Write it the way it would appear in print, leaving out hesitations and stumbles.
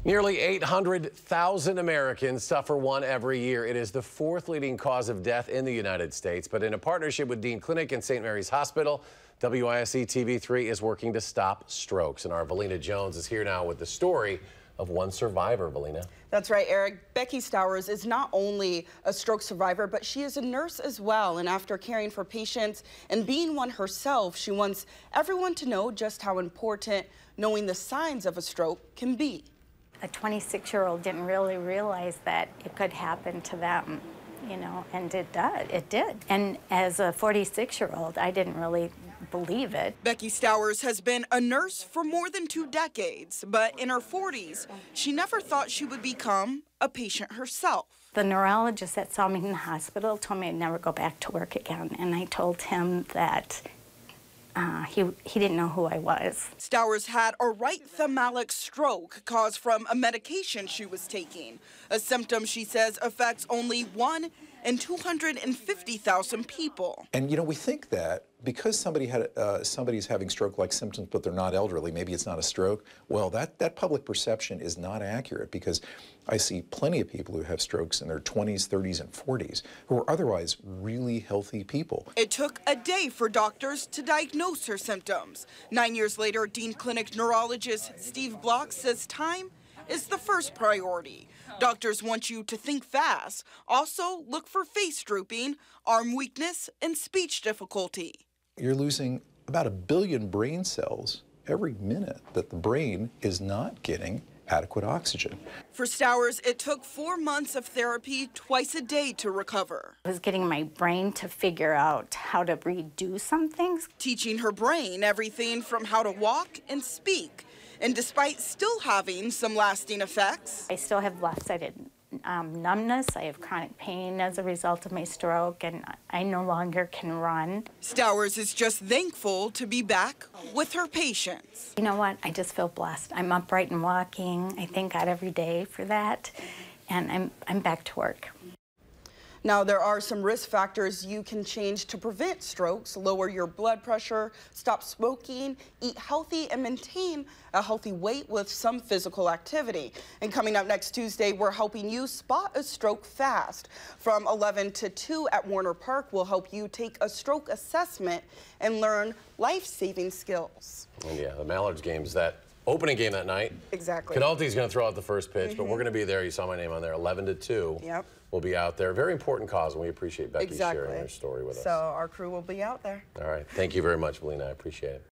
Nearly 800,000 Americans suffer one every year. It is the fourth leading cause of death in the United States. But in a partnership with Dean Clinic and St. Mary's Hospital, WISE TV3 is working to stop strokes. And our Velena Jones is here now with the story of one survivor, Velena. That's right, Eric. Becky Stowers is not only a stroke survivor, but she is a nurse as well. And after caring for patients and being one herself, she wants everyone to know just how important knowing the signs of a stroke can be. A 26-year-old didn't really realize that it could happen to them, you know, and it did. And as a 46-year-old, I didn't really believe it. Becky Stowers has been a nurse for more than 2 decades, but in her 40s, she never thought she would become a patient herself. The neurologist that saw me in the hospital told me I'd never go back to work again, and I told him that he didn't know who I was. Stowers had a right thalamic stroke caused from a medication she was taking, a symptom she says affects only 1 in 250,000 people. And you know, we think that because somebody's having stroke-like symptoms, but they're not elderly, maybe it's not a stroke. Well, that public perception is not accurate, because I see plenty of people who have strokes in their 20s, 30s, and 40s who are otherwise really healthy people. It took a day for doctors to diagnose her symptoms. 9 years later, Dean Clinic neurologist Steve Block says time is the first priority. Doctors want you to think fast. Also, look for face drooping, arm weakness, and speech difficulty. You're losing about 1 billion brain cells every minute that the brain is not getting adequate oxygen. For Stowers, it took 4 months of therapy twice a day to recover. I was getting my brain to figure out how to redo some things. Teaching her brain everything from how to walk and speak. And despite still having some lasting effects, I still have left-sided numbness. I have chronic pain as a result of my stroke, and I no longer can run. Stowers is just thankful to be back with her patients. You know what? I just feel blessed. I'm upright and walking. I thank God every day for that, and I'm back to work. Now, there are some risk factors you can change to prevent strokes: lower your blood pressure, stop smoking, eat healthy, and maintain a healthy weight with some physical activity. And coming up next Tuesday, we're helping you spot a stroke fast. From 11 to 2 at Warner Park, we'll help you take a stroke assessment and learn life-saving skills. And yeah, the Mallards game's that opening game that night. Exactly. Cadalte's going to throw out the first pitch, but we're going to be there. You saw my name on there, 11 to 2. Yep. We'll be out there. Very important cause, and we appreciate Becky sharing her story with us. So our crew will be out there. All right. Thank you very much, Velena. I appreciate it.